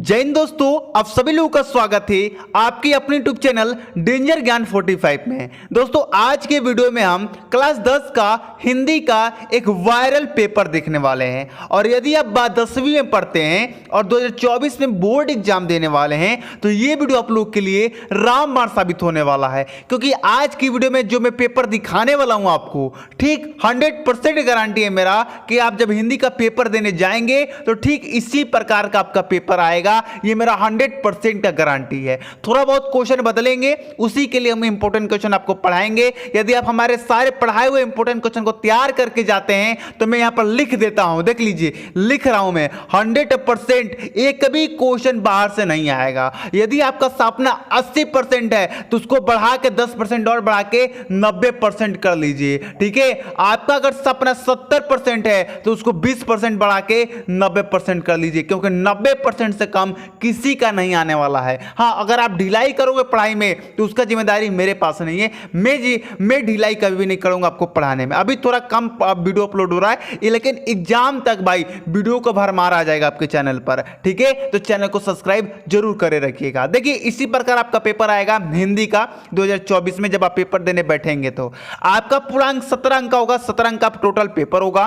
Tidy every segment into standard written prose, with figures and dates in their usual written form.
जय हिंद दोस्तों, आप सभी लोगों का स्वागत है आपकी अपने यूट्यूब चैनल डेंजर ज्ञान 45 में। दोस्तों आज के वीडियो में हम क्लास 10 का हिंदी का एक वायरल पेपर देखने वाले हैं। और यदि आप 10वीं में पढ़ते हैं और 2024 में बोर्ड एग्जाम देने वाले हैं तो ये वीडियो आप लोग के लिए रामबाण साबित होने वाला है, क्योंकि आज की वीडियो में जो मैं पेपर दिखाने वाला हूं आपको ठीक 100% गारंटी है मेरा कि आप जब हिंदी का पेपर देने जाएंगे तो ठीक इसी प्रकार का आपका पेपर आएगा। ये मेरा 100% का गारंटी है। थोड़ा बहुत क्वेश्चन बदलेंगे, उसी के लिए हम इंपॉर्टेंट क्वेश्चन आपको पढ़ाएंगे। यदि आप हमारे सारे पढ़ाए हुए इंपॉर्टेंट क्वेश्चन को तैयार करके जाते हैं तो मैं यहां पर लिख देता हूं, देख लीजिए लिख रहा हूं मैं 100% एक भी क्वेश्चन बाहर से नहीं आएगा। यदि आपका सपना 80% है तो उसको बढ़ा के 10% और बढ़ा के 90% कर लीजिए, ठीक है। आपका अगर सपना 70% है तो उसको 20% बढ़ा के 90% कर लीजिए, क्योंकि 90% से कम किसी का नहीं आने वाला है। हाँ, अगर आप ढिलाई करोगे पढ़ाई में तो उसका जिम्मेदारी मेरे पास नहीं है। मैं ढिलाई कभी भी नहीं करूंगा आपको पढ़ाने में। अभी थोड़ा कम वीडियो अपलोड हो रहा है, लेकिन एग्जाम तक भाई वीडियो को भरमार आ जाएगा आपके चैनल पर, ठीक है। तो चैनल को सब्सक्राइब जरूर करे रखिएगा। देखिए इसी प्रकार आपका पेपर आएगा हिंदी का 2024 में। जब आप पेपर देने बैठेंगे तो आपका पूरा अंक 17 अंक का होगा। 17 अंक का टोटल पेपर होगा।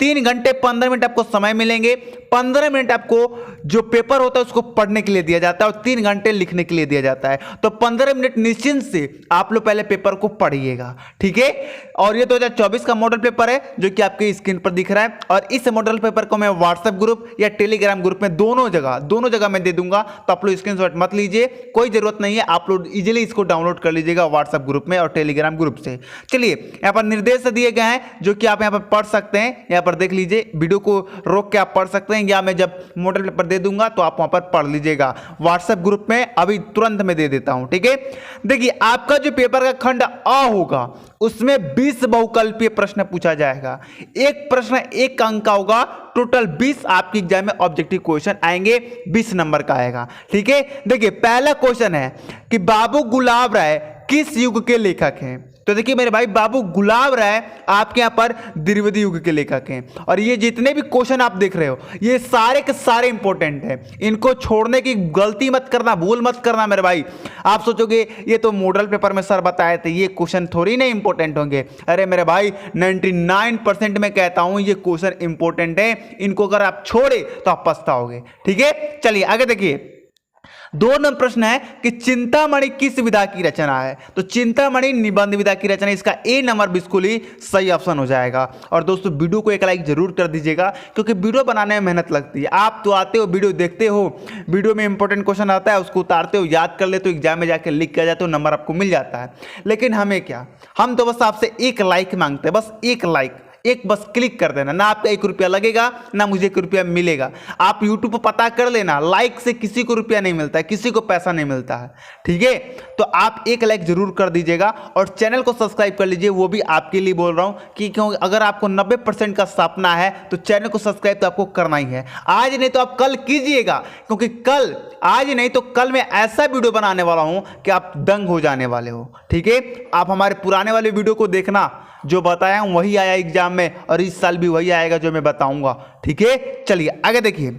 3 घंटे 15 मिनट आपको समय मिलेंगे। 15 मिनट आपको जो पेपर होता है उसको पढ़ने के लिए दिया जाता है और 3 घंटे लिखने के लिए दिया जाता है। तो 15 मिनट निश्चिंत से आप लोग पहले पेपर को पढ़िएगा, ठीक है। और ये 2024 का मॉडल पेपर है जो कि आपके स्क्रीन पर दिख रहा है। और इस मॉडल पेपर को मैं व्हाट्सएप ग्रुप या टेलीग्राम ग्रुप में दोनों जगह मैं दे दूंगा। तो आप लोग स्क्रीनशॉट मत लीजिए, कोई जरूरत नहीं है। आप लोग इजीली इसको डाउनलोड कर लीजिएगा व्हाट्सएप ग्रुप में और टेलीग्राम ग्रुप से। चलिए यहाँ पर निर्देश दिए गए हैं जो कि आप यहाँ पर पढ़ सकते हैं। यहाँ पर देख लीजिए, वीडियो को रोक के आप पढ़ सकते हैं, या मैं जब मॉडल पेपर दे दूंगा तो आप वहां पर पढ़ लीजिएगा व्हाट्सएप ग्रुप में। अभी तुरंत में दे देता हूं, ठीक है। देखिए आपका जो पेपर का खंड अ होगा उसमें 20 बहुकल्पीय प्रश्न पूछा जाएगा। एक प्रश्न 1 अंक का होगा। टोटल 20 आपके एग्जाम में ऑब्जेक्टिव क्वेश्चन आएंगे, 20 नंबर का आएगा, ठीक है। देखिए पहला क्वेश्चन है कि बाबू गुलाब राय किस युग के लेखक हैं। तो देखिए मेरे भाई, बाबू गुलाब राय आपके यहां पर द्विवेदी युग के लेखक हैं। और ये जितने भी क्वेश्चन आप देख रहे हो ये सारे के सारे इंपॉर्टेंट हैं। इनको छोड़ने की गलती मत करना, भूल मत करना मेरे भाई। आप सोचोगे ये तो मॉडल पेपर में सर बताए थे, ये क्वेश्चन थोड़ी नहीं इंपॉर्टेंट होंगे। अरे मेरे भाई 99% में कहता हूं ये क्वेश्चन इंपॉर्टेंट है। इनको अगर आप छोड़े तो आप पछताओगे, ठीक है। चलिए आगे देखिए, 2 नंबर प्रश्न है कि चिंतामणि किस विधा की रचना है। तो चिंतामणि निबंध विधा की रचना, इसका ए नंबर बिल्कुल ही सही ऑप्शन हो जाएगा। और दोस्तों वीडियो को एक लाइक जरूर कर दीजिएगा, क्योंकि वीडियो बनाने में मेहनत लगती है। आप तो आते हो, वीडियो देखते हो, वीडियो में इंपॉर्टेंट क्वेश्चन आता है उसको उतारते हो, याद कर लेते हो, एग्जाम में जाकर लिख कर जाते हो, नंबर आपको मिल जाता है। लेकिन हमें क्या, हम तो बस आपसे 1 लाइक मांगते हैं, बस 1 लाइक, एक बस क्लिक कर देना। ना आपका 1 रुपया लगेगा ना मुझे 1 रुपया मिलेगा। आप YouTube पर पता कर लेना, लाइक से किसी को रुपया नहीं मिलता है, किसी को पैसा नहीं मिलता है, ठीक है। तो आप 1 लाइक जरूर कर दीजिएगा और चैनल को सब्सक्राइब कर लीजिए। वो भी आपके लिए बोल रहा हूं कि क्योंकि अगर आपको 90% का सपना है तो चैनल को सब्सक्राइब तो आपको करना ही है। आज नहीं तो आप कल कीजिएगा, क्योंकि कल, आज नहीं तो कल मैं ऐसा वीडियो बनाने वाला हूं कि आप दंग हो जाने वाले हो, ठीक है। आप हमारे पुराने वाले वीडियो को देखना, जो बताया हूं वही आया एग्जाम में, और इस साल भी वही आएगा जो मैं बताऊंगा, ठीक है। चलिए आगे देखिए,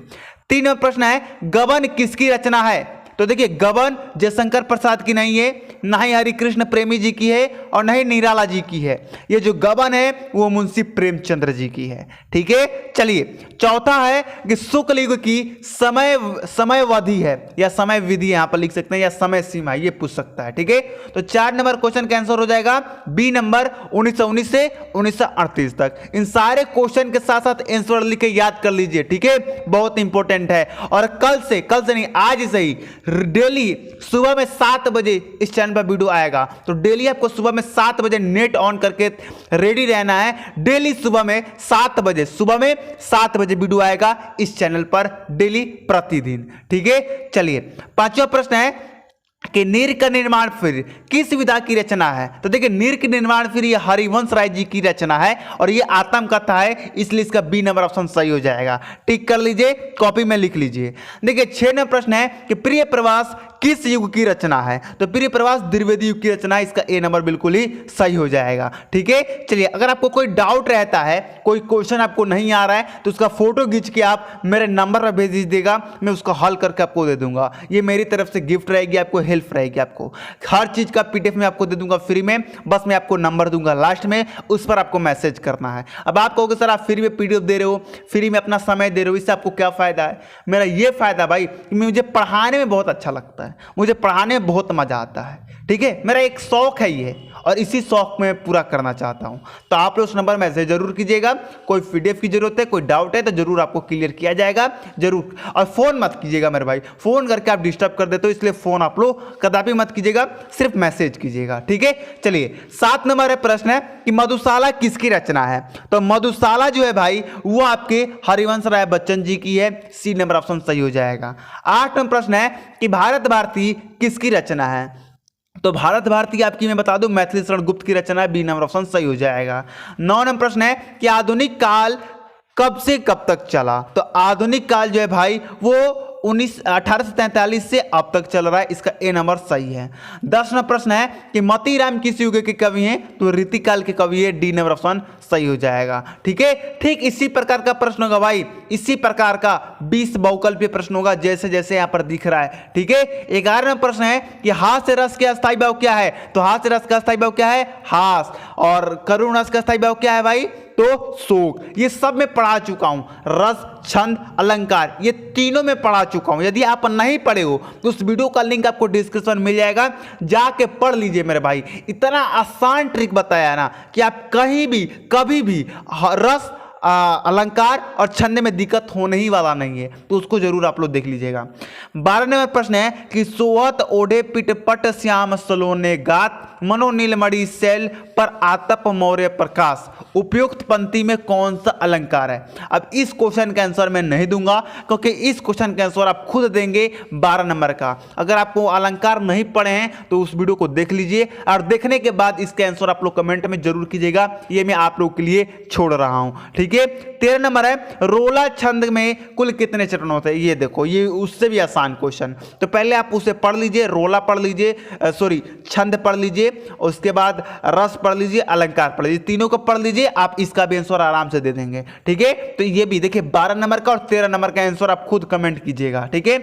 3 नंबर प्रश्न है गबन किसकी रचना है। तो देखिए गबन जयशंकर प्रसाद की नहीं है, ना ही हरिकृष्ण प्रेमी जी की है और न ही निराला जी की है। ये जो गबन है वो मुंशी प्रेमचंद्र जी की है, ठीक है। चलिए चौथा है कि शुक्ल युग की समयावधि है या समय विधि, यहां पर लिख सकते हैं, या समय सीमा, ये पूछ सकता है, ठीक है। तो 4 नंबर क्वेश्चन का आंसर हो जाएगा बी नंबर 1919 से 1938 तक। इन सारे क्वेश्चन के साथ साथ आंसर लिख के याद कर लीजिए, ठीक है, बहुत इंपॉर्टेंट है। और कल से नहीं, आज से ही डेली सुबह में 7 बजे इस चैनल पर वीडियो आएगा। तो डेली आपको सुबह में 7 बजे नेट ऑन करके रेडी रहना है। डेली सुबह में 7 बजे वीडियो आएगा इस चैनल पर, डेली प्रतिदिन, ठीक है। चलिए 5वां प्रश्न है कि नीर का निर्माण फिर किस विधा की रचना है? तो देखिए नीर के निर्माण फिर ये हरिवंश राय जी की रचना है और ये आत्मकथा है, इसलिए इसका बी नंबर ऑप्शन सही हो जाएगा। टिक कर लीजिए, कॉपी में लिख लीजिए। देखिए 6 नंबर प्रश्न है कि प्रिय प्रवास किस युग की रचना है? तो प्रिय प्रवास द्विवेदी युग की रचना है, इसका ए नंबर बिल्कुल ही सही हो जाएगा। ठीक है, चलिए अगर आपको कोई डाउट रहता है, कोई क्वेश्चन आपको नहीं आ रहा है, तो उसका फोटो खींच के आप मेरे नंबर पर भेज दीजिएगा, मैं उसका हल करके आपको दे दूंगा। ये मेरी तरफ से गिफ्ट रहेगी, आपको हेल्प रहेगी, आपको हर चीज का पीडीएफ में आपको दे दूंगा फ्री में। बस मैं आपको नंबर दूंगा लास्ट में, उस पर आपको मैसेज करना है। अब आप कहोगे सर आप फ्री में पीडीएफ दे रहे हो, फ्री में अपना समय दे रहे हो, इससे आपको क्या फायदा है? मेरा ये फायदा भाई कि मुझे पढ़ाने में बहुत अच्छा लगता है, मुझे पढ़ाने में बहुत मजा आता है। ठीक है, मेरा एक शौक है ये, और इसी शौक में पूरा करना चाहता हूं। तो आप लोग उस नंबर मैसेज जरूर कीजिएगा। कोई पीडीएफ की जरूरत है, कोई डाउट है तो जरूर आपको क्लियर किया जाएगा, जरूर। और फोन मत कीजिएगा मेरे भाई, फोन करके आप डिस्टर्ब कर देते हो, इसलिए फोन आप लोग कदापि मत कीजिएगा, सिर्फ मैसेज कीजिएगा। ठीक है, चलिए 7 नंबर है प्रश्न है कि मधुशाला किसकी रचना है? तो मधुशाला जो है भाई वो आपके हरिवंश राय बच्चन जी की है, सी नंबर ऑप्शन सही हो जाएगा। 8 नंबर प्रश्न है कि भारत भारती किसकी रचना है? तो भारत भारती आपकी मैं बता दूं मैथिली शरण गुप्त की रचना है, बी नंबर ऑप्शन सही हो जाएगा। 9 नंबर प्रश्न है कि आधुनिक काल कब से कब तक चला? तो आधुनिक काल जो है भाई वो 1843 से अब तक चल रहा है, इसका ए नंबर सही है। 10 नंबर प्रश्न है कि मोतीराम किस युग के कवि हैं? तो रीतिकाल के कवि है, डी नंबर ऑप्शन सही हो जाएगा। ठीक है, ठीक इसी प्रकार का प्रश्न होगा भाई, इसी प्रकार का 20 बहुकल्पीय प्रश्न होगा जैसे जैसे यहाँ पर दिख रहा है। ठीक है, 11 नंबर प्रश्न है कि हास्य रस का अस्थायी भाव क्या है? तो हास्य रस का अस्थायी भाव क्या है? हास। और करुण रस का अस्थायी भाव क्या है भाई? तो शोक। ये सब मैं पढ़ा चुका हूं, रस, छंद, अलंकार, ये तीनों में पढ़ा चुका हूं। यदि आप नहीं पढ़े हो तो उस वीडियो का लिंक आपको डिस्क्रिप्शन मिल जाएगा, जाके पढ़ लीजिए मेरे भाई। इतना आसान ट्रिक बताया है ना कि आप कहीं भी कभी भी रस, अलंकार और छंद में दिक्कत होने ही वाला नहीं है, तो उसको जरूर आप लोग देख लीजिएगा। 12 नंबर प्रश्न है कि सोहत ओढ़े पिटपट श्याम सलोने गात मनो नीलमणि शैल पर आतप मौर्य प्रकाश, उपयुक्त पंक्ति में कौन सा अलंकार है? अब इस क्वेश्चन का आंसर मैं नहीं दूंगा, क्योंकि इस क्वेश्चन का आंसर आप खुद देंगे 12 नंबर का। अगर आपको अलंकार नहीं पढ़े हैं तो उस वीडियो को देख लीजिए, और देखने के बाद इसका आंसर आप लोग कमेंट में जरूर कीजिएगा, ये मैं आप लोग के लिए छोड़ रहा हूं। ठीक है, 13 नंबर है रोला छंद में कुल कितने चरण होते हैं? ये देखो, ये उससे भी आसान क्वेश्चन। तो पहले आप उसे पढ़ लीजिए, रोला पढ़ लीजिए, सॉरी छंद पढ़ लीजिए, उसके बाद रस पढ़ लीजिए, अलंकार पढ़ लीजिए, तीनों को पढ़ लीजिए, आप इसका भी आंसर आराम से दे देंगे। ठीक है, तो ये भी देखिए 12 नंबर का और 13 नंबर का आंसर आप खुद कमेंट कीजिएगा। ठीक है,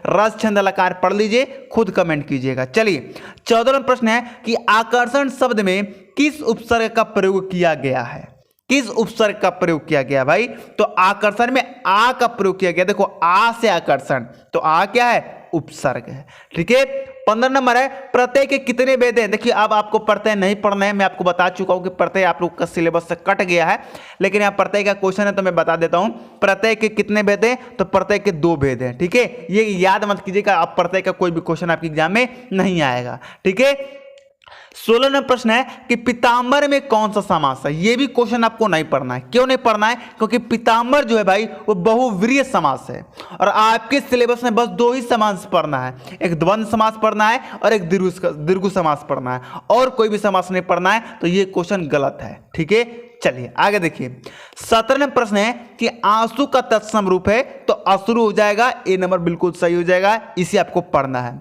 रस छंद अलंकार पढ़ लीजिए, खुद कमेंट कीजिएगा। चलिए 14 नंबर प्रश्न है कि आकर्षण शब्द में किस उपसर्ग का प्रयोग किया गया है? किस उपसर्ग का प्रयोग किया गया भाई? तो आकर्षण में आ का प्रयोग किया गया। देखो आ से आकर्षण, तो आ क्या है? उपसर्ग है। ठीक है, 15 नंबर है प्रत्यय के कितने भेद हैं? देखिए अब आपको प्रत्यय नहीं पढ़ना है, मैं आपको बता चुका हूं कि प्रत्यय आप लोग का सिलेबस से कट गया है, लेकिन यहाँ प्रत्यय का क्वेश्चन है तो मैं बता देता हूं। प्रत्यय के कितने भेद हैं? तो प्रत्यय के 2 भेद हैं। ठीक है, ये याद मत कीजिएगा, अब प्रत्यय का कोई भी क्वेश्चन आपके एग्जाम में नहीं आएगा। ठीक है, 16 नंबर प्रश्न है कि पीताम्बर में कौन सा समास है? ये भी क्वेश्चन आपको नहीं पढ़ना है। क्यों नहीं पढ़ना है? क्योंकि पीताम्बर जो है भाई वो बहुव्रीहि समास है, और आपके सिलेबस में बस 2 ही समास पढ़ना है, एक द्वंद्व समास पढ़ना है और एक दीर्घ समास पढ़ना है, और कोई भी समास नहीं पढ़ना है। तो ये क्वेश्चन गलत है। ठीक है, चलिए आगे देखिए। 17 प्रश्न है कि आंसू का तत्सम रूप है, तो अश्रु हो जाएगा, ए नंबर बिल्कुल सही हो जाएगा, इसे आपको पढ़ना है।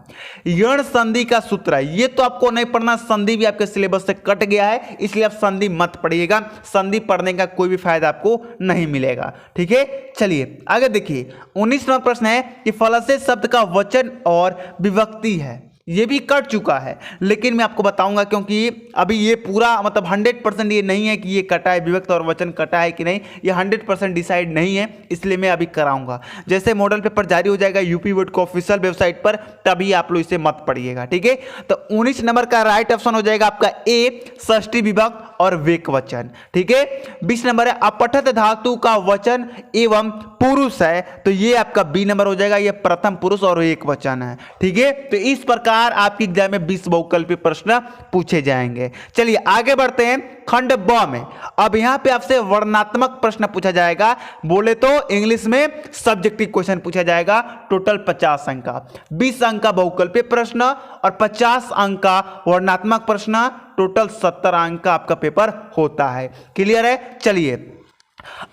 यण संधि का सूत्र है, ये तो आपको नहीं पढ़ना, संधि भी आपके सिलेबस से कट गया है, इसलिए आप संधि मत पढ़िएगा, संधि पढ़ने का कोई भी फायदा आपको नहीं मिलेगा। ठीक है, चलिए आगे देखिए। 19 नंबर प्रश्न है कि फलसे शब्द का वचन और विभक्ति है, ये भी कट चुका है, लेकिन मैं आपको बताऊंगा, क्योंकि अभी ये पूरा मतलब 100% ये नहीं है कि ये कटा है, विभक्त और वचन कटा है कि नहीं, ये 100% डिसाइड नहीं है, इसलिए मैं अभी कराऊंगा। जैसे मॉडल पेपर जारी हो जाएगा यूपी बोर्ड को ऑफिशियल वेबसाइट पर, तभी आप लोग इसे मत पढ़िएगा। ठीक है, तो 19 नंबर का राइट ऑप्शन हो जाएगा आपका ए, षष्ठी विभक्त और वेक वचन। ठीक है, 20 नंबर है अपठित धातु का वचन एवं पुरुष है, तो ये आपका बी नंबर हो जाएगा, ये प्रथम पुरुष और एक वचन है। ठीक है, तो इस प्रकार लगातार आपके एग्जाम में 20 बहुकल्पीय प्रश्न पूछे जाएंगे। चलिए आगे बढ़ते हैं खंड ब में। अब यहां पे आपसे वर्णनात्मक प्रश्न पूछा जाएगा, बोले तो इंग्लिश में सब्जेक्टिव क्वेश्चन पूछा जाएगा। टोटल 50 अंक का, 20 अंक का बहुकल्पीय प्रश्न और 50 अंक का वर्णनात्मक प्रश्न, टोटल 70 अंक का आपका पेपर होता है। क्लियर है? चलिए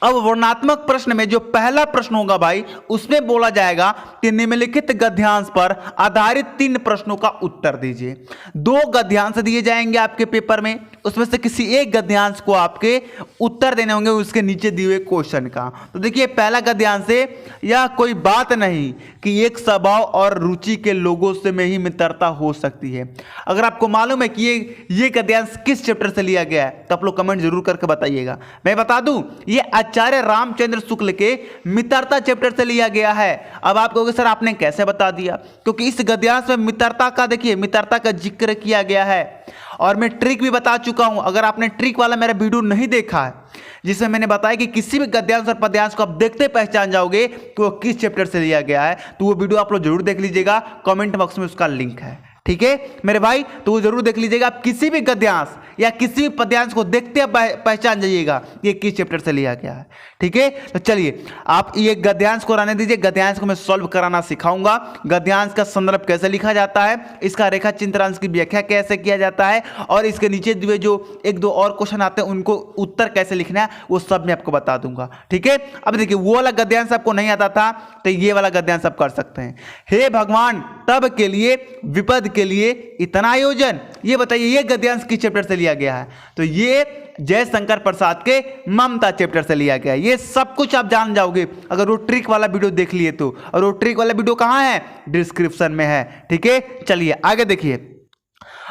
अब वर्णनात्मक प्रश्न में जो पहला प्रश्न होगा भाई, उसमें बोला जाएगा कि निम्नलिखित गद्यांश पर आधारित 3 प्रश्नों का उत्तर दीजिए। 2 गद्यांश दिए जाएंगे आपके पेपर में, उसमें से किसी एक गद्यांश को आपके उत्तर देने होंगे उसके नीचे दिए हुए क्वेश्चन का। तो देखिए पहला गद्यांश है, यह कोई बात नहीं कि एक स्वभाव और रुचि के लोगों से में ही मित्रता हो सकती है। अगर आपको मालूम है कि ये गद्यांश किस चैप्टर से लिया गया है तो आप लोग कमेंट जरूर करके बताइएगा। मैं बता दूं, ये आचार्य रामचंद्र शुक्ल के मित्रता चैप्टर से लिया गया है। अब आप कहोगे सर आपने कैसे बता दिया? क्योंकि इस गद्यांश में मित्रता का, देखिए मित्रता का जिक्र किया गया है और मैं ट्रिक भी बता चुका हूं। अगर आपने ट्रिक वाला मेरा वीडियो नहीं देखा है जिसमें मैंने बताया कि किसी भी गद्यांश और पद्यांश को आप देखते पहचान जाओगे कि वो किस चैप्टर से लिया गया है, तो वो वीडियो आप लोग जरूर देख लीजिएगा। कमेंट बॉक्स में उसका लिंक है, ठीक है मेरे भाई, तो वो जरूर देख लीजिएगा। आप किसी भी गद्यांश या किसी भी पद्यांश को देखते पहचान जाइएगा ये किस चैप्टर से लिया गया है, ठीक है। तो चलिए आप ये गद्यांश को रहने दीजिए, गद्यांश को मैं सॉल्व कराना सिखाऊंगा। गद्यांश का संदर्भ कैसे लिखा जाता है, इसका रेखा चित्रांश की व्याख्या कैसे किया जाता है और इसके नीचे दिए जो 1-2 और क्वेश्चन आते हैं उनको उत्तर कैसे लिखना है वो सब मैं आपको बता दूंगा, ठीक है। अब देखिए वो वाला गद्यांश आपको नहीं आता था तो ये वाला गद्यांश आप कर सकते हैं। हे भगवान तब के लिए विपद के लिए इतना आयोजन, ये बताइए ये गद्यांश किस चैप्टर से लिया गया है? तो ये जयशंकर प्रसाद के ममता चैप्टर से लिया गया है। ये सब कुछ आप जान जाओगे अगर वो ट्रिक वाला वीडियो देख लिए तो, और वो ट्रिक वाला वीडियो कहां है? डिस्क्रिप्शन में है, ठीक है। चलिए आगे देखिए,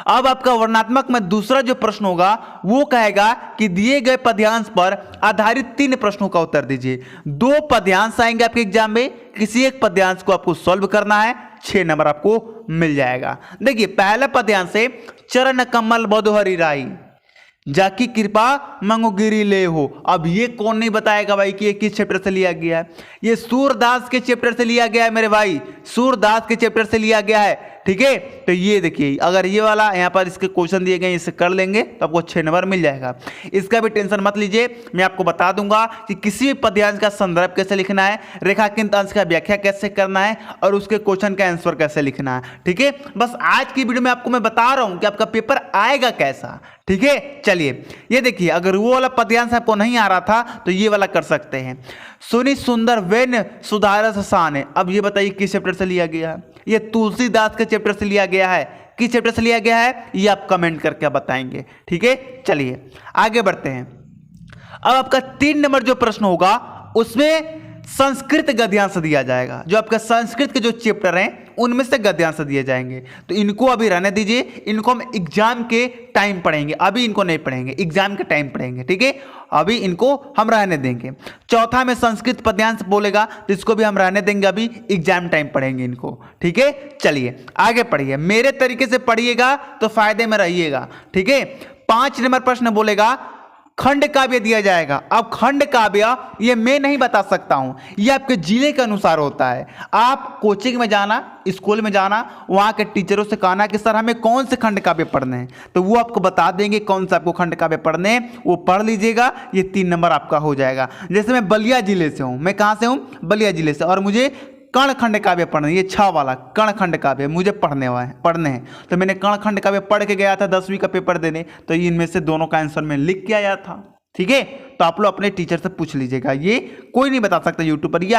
अब आपका वर्णनात्मक में दूसरा जो प्रश्न होगा वो कहेगा कि दिए गए पद्यांश पर आधारित 3 प्रश्नों का उत्तर दीजिए। 2 पद्यांश आएंगे आपके एग्जाम में, किसी एक पद्यांश को आपको सॉल्व करना है, 6 नंबर आपको मिल जाएगा। देखिए पहला पद्यांश है चरण कमल बधोहरि राई जाकी कृपा मंगोगिरी ले हो। अब ये कौन नहीं बताएगा भाई कि ये किस चैप्टर से लिया गया है? ये सूरदास के चैप्टर से लिया गया है मेरे भाई, सूरदास के चैप्टर से लिया गया है, ठीक है। तो ये देखिए अगर ये वाला यहाँ पर इसके क्वेश्चन दिए गए इसे कर लेंगे तो आपको 6 नंबर मिल जाएगा। इसका भी टेंशन मत लीजिए, मैं आपको बता दूंगा कि किसी भी पद्यांश का संदर्भ कैसे लिखना है, रेखांकित अंश का व्याख्या कैसे करना है और उसके क्वेश्चन का आंसर कैसे लिखना है, ठीक है। बस आज की वीडियो में आपको मैं बता रहा हूं कि आपका पेपर आएगा कैसा, ठीक है। चलिए ये देखिए अगर वो वाला पद्यांश आपको नहीं आ रहा था तो ये वाला कर सकते हैं। सुनी सुंदर वेन सुधारस साने, अब ये बताइए किस चैप्टर से लिया गया है? ये तुलसीदास के चैप्टर से लिया गया है। किस चैप्टर से लिया गया है ये आप कमेंट करके बताएंगे, ठीक है। चलिए आगे बढ़ते हैं। अब आपका 3 नंबर जो प्रश्न होगा उसमें संस्कृत गद्यांश दिया जाएगा। जो आपका संस्कृत के जो चैप्टर हैं उनमें से गद्यांश दिए जाएंगे, तो इनको अभी रहने दीजिए, इनको हम एग्जाम के टाइम पढ़ेंगे, अभी इनको नहीं पढ़ेंगे, एग्जाम के टाइम पढ़ेंगे, ठीक है। अभी इनको हम रहने देंगे। चौथा में संस्कृत पद्यांश बोलेगा तो इसको भी हम रहने देंगे, अभी एग्जाम टाइम पढ़ेंगे इनको, ठीक है। चलिए आगे पढ़िए, मेरे तरीके से पढ़िएगा तो फायदे में रहिएगा, ठीक है। 5 नंबर प्रश्न बोलेगा खंड काव्य दिया जाएगा। अब खंड काव्य ये मैं नहीं बता सकता हूं, ये आपके जिले के अनुसार होता है। आप कोचिंग में जाना, स्कूल में जाना, वहां के टीचरों से कहना कि सर हमें कौन से खंड काव्य पढ़ने हैं, तो वो आपको बता देंगे कौन सा आपको खंड काव्य पढ़ने हैं, वो पढ़ लीजिएगा, ये 3 नंबर आपका हो जाएगा। जैसे मैं बलिया जिले से हूं, मैं कहां से हूं? बलिया जिले से, और मुझे कर्ण खंड काव्य पढ़ने, ये 6 वाला कर्ण खंड काव्य मुझे पढ़ने हैं, तो मैंने कर्ण खंड काव्य पढ़ के गया था 10वीं का पेपर देने, तो इनमें से दोनों का आंसर मैं लिख के आया था, ठीक है। तो आप लोग अपने टीचर से पूछ लीजिएगा, ये कोई नहीं बता सकता यूट्यूब पर, ये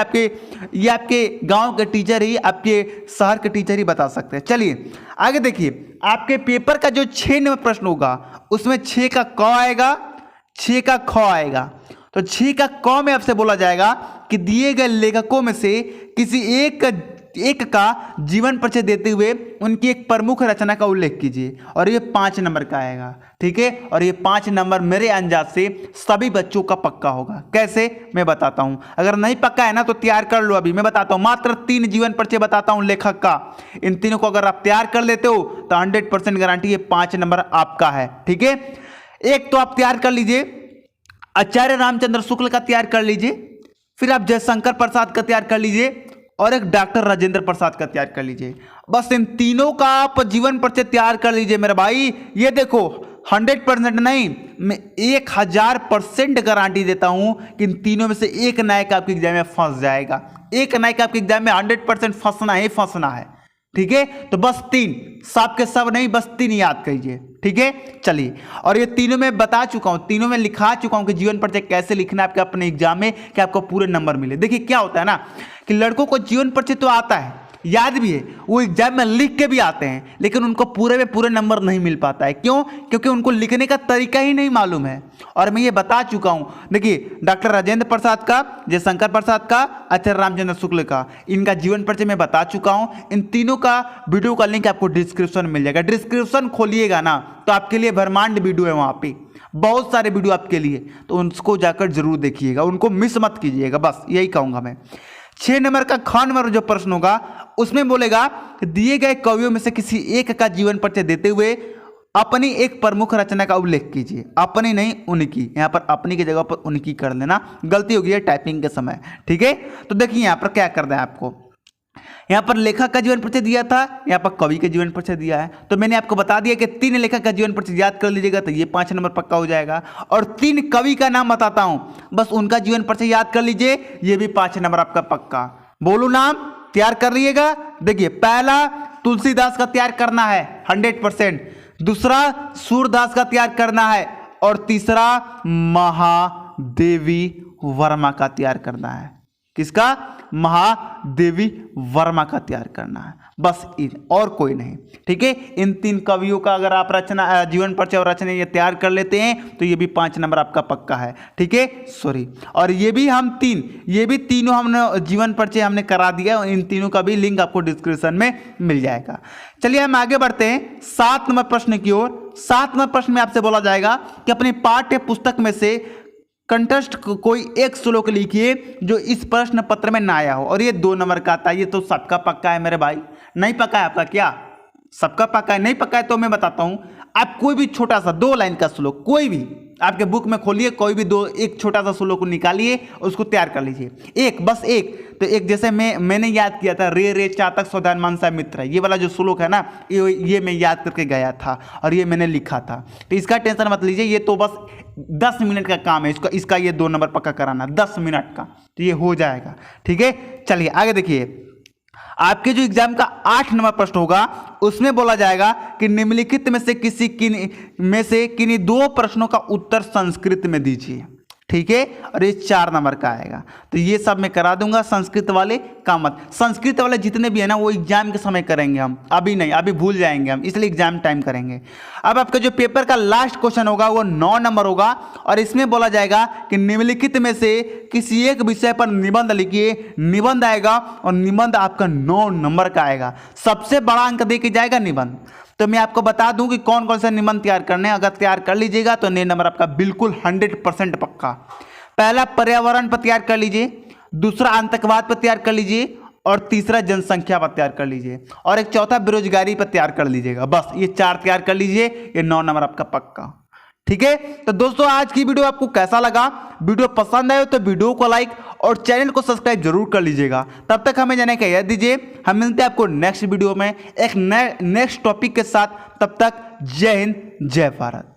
आपके गांव के टीचर ही, आपके शहर के टीचर ही बता सकते हैं। चलिए आगे देखिए, आपके पेपर का जो 6 नंबर प्रश्न होगा उसमें 6 का क आएगा, 6 का ख आएगा। तो 6 का क में आपसे बोला जाएगा कि दिए गए लेखकों में से किसी एक का जीवन परिचय देते हुए उनकी एक प्रमुख रचना का उल्लेख कीजिए, और ये 5 नंबर का आएगा, ठीक है। और ये 5 नंबर मेरे अंदाज से सभी बच्चों का पक्का होगा। कैसे मैं बताता हूं, अगर नहीं पक्का है ना तो तैयार कर लो, अभी मैं बताता हूं। मात्र 3 जीवन परिचय बताता हूं लेखक का, इन तीनों को अगर आप तैयार कर लेते हो तो 100% गारंटी ये 5 नंबर आपका है, ठीक है। एक तो आप तैयार कर लीजिए, आचार्य रामचंद्र शुक्ल का तैयार कर लीजिए, फिर आप जयशंकर प्रसाद का तैयार कर लीजिए, और एक डॉक्टर राजेंद्र प्रसाद का तैयार कर लीजिए। बस इन तीनों का आप जीवन परिचय तैयार कर लीजिए मेरे भाई। ये देखो 100% नहीं, मैं 1000% गारंटी देता हूं कि इन तीनों में से एक नायक आपके एग्जाम में फंस जाएगा। एक नायक आपके एग्जाम में 100% फंसना ही फंसना है। ठीक है, तो बस 3 सब के सब नहीं, बस 3 याद कीजिए। ठीक है, चलिए। और ये तीनों में बता चुका हूं, तीनों में लिखा चुका हूं कि जीवन परिचय कैसे लिखना है आपके अपने एग्जाम में कि आपको पूरे नंबर मिले। देखिए क्या होता है ना कि लड़कों को जीवन परिचय तो आता है, याद भी है, वो एग्जाम में लिख के भी आते हैं, लेकिन उनको पूरे में पूरे नंबर नहीं मिल पाता है। क्यों? क्योंकि उनको लिखने का तरीका ही नहीं मालूम है। और मैं ये बता चुका हूं, देखिए डॉक्टर राजेंद्र प्रसाद का, जयशंकर प्रसाद का, आचार्य रामचंद्र शुक्ल का, इनका जीवन परिचय मैं बता चुका हूं। इन तीनों का वीडियो का लिंक आपको डिस्क्रिप्शन में मिल जाएगा। डिस्क्रिप्शन खोलिएगा ना तो आपके लिए ब्रह्मांड वीडियो है, वहां पे बहुत सारे वीडियो आपके लिए, तो उनको जाकर जरूर देखिएगा, उनको मिस मत कीजिएगा। बस यही कहूंगा मैं। 6 नंबर का ख नंबर जो प्रश्न होगा उसमें बोलेगा दिए गए कवियों में से किसी एक का जीवन परिचय देते हुए अपनी एक प्रमुख रचना का उल्लेख कीजिए। अपनी नहीं, उनकी, यहां पर अपनी की जगह पर उनकी कर लेना, गलती हो गई है टाइपिंग के समय। ठीक है, तो देखिए यहां पर क्या करना है आपको। यहां पर लेखक का जीवन परिचय दिया था, यहां पर कवि का जीवन परिचय दिया है, तो मैंने आपको बता दिया कि 3 लेखक का जीवन परिचय याद कर लीजिएगा तो ये 5 नंबर पक्का हो जाएगा। और 3 कवि का नाम बताता हूं, बस उनका जीवन परिचय याद कर लीजिए, ये भी 5 नंबर आपका पक्का। बोलू नाम तैयार कर लीजिएगा। देखिए पहला तुलसीदास का तैयार करना है 100%, दूसरा सूरदास का तैयार करना है, और तीसरा महादेवी वर्मा का तैयार करना है। किसका? महादेवी वर्मा का तैयार करना है, बस इन, और कोई नहीं। ठीक है, इन 3 कवियों का अगर आप रचना जीवन परिचय और रचना ये तैयार कर लेते हैं तो ये भी 5 नंबर आपका पक्का है। ठीक है, सॉरी, और ये भी तीनों हमने जीवन परिचय हमने करा दिया। इन तीनों का भी लिंक आपको डिस्क्रिप्शन में मिल जाएगा। चलिए हम आगे बढ़ते हैं 7 नंबर प्रश्न की ओर। 7 नंबर प्रश्न में आपसे बोला जाएगा कि अपने पाठ्य पुस्तक में से कंटेस्ट कोई एक श्लोक लिखिए जो इस प्रश्न पत्र में ना आया हो। और ये 2 नंबर का आता है, ये तो सबका पक्का है मेरे भाई। नहीं पक्का है आपका क्या? सबका पक्का है। नहीं पक्का है तो मैं बताता हूं, आप कोई भी छोटा सा 2 लाइन का श्लोक, कोई भी आपके बुक में खोलिए, कोई भी एक छोटा सा श्लोक को निकालिए, उसको तैयार कर लीजिए। एक, बस एक। तो एक जैसे मैंने याद किया था, रे रे चातक सौदान मानसा मित्र, ये वाला जो श्लोक है ना, ये मैं याद करके गया था और ये मैंने लिखा था। तो इसका टेंशन मत लीजिए, ये तो बस 10 मिनट का काम है इसका ये 2 नंबर पक्का कराना, 10 मिनट का, तो ये हो जाएगा। ठीक है, चलिए आगे देखिए। आपके जो एग्जाम का 8 नंबर प्रश्न होगा उसमें बोला जाएगा कि निम्नलिखित में से किन्हीं 2 प्रश्नों का उत्तर संस्कृत में दीजिए। ठीक है, और ये 4 नंबर का आएगा, तो ये सब मैं करा दूंगा। संस्कृत वाले का मत, संस्कृत वाले जितने भी है ना वो एग्जाम के समय करेंगे हम, अभी नहीं, अभी भूल जाएंगे हम, इसलिए एग्जाम टाइम करेंगे। अब आपका जो पेपर का लास्ट क्वेश्चन होगा वो 9 नंबर होगा, और इसमें बोला जाएगा कि निम्नलिखित में से किसी एक विषय पर निबंध लिखिए। निबंध आएगा और निबंध आपका 9 नंबर का आएगा, सबसे बड़ा अंक दे के जाएगा निबंध। तो मैं आपको बता दूं कि कौन कौन सा निबंध तैयार करने हैं, अगर तैयार कर लीजिएगा तो 9 नंबर आपका बिल्कुल 100% पक्का। पहला पर्यावरण पर तैयार कर लीजिए, दूसरा आतंकवाद पर तैयार कर लीजिए, और तीसरा जनसंख्या पर तैयार कर लीजिए, और एक चौथा बेरोजगारी पर तैयार कर लीजिएगा। बस ये 4 तैयार कर लीजिए, ये 9 नंबर आपका पक्का। ठीक है, तो दोस्तों आज की वीडियो आपको कैसा लगा? वीडियो पसंद आए तो वीडियो को लाइक और चैनल को सब्सक्राइब जरूर कर लीजिएगा। तब तक हमें जाने का याद दीजिए, हम मिलते हैं आपको नेक्स्ट वीडियो में एक नेक्स्ट टॉपिक के साथ। तब तक जय हिंद, जय भारत।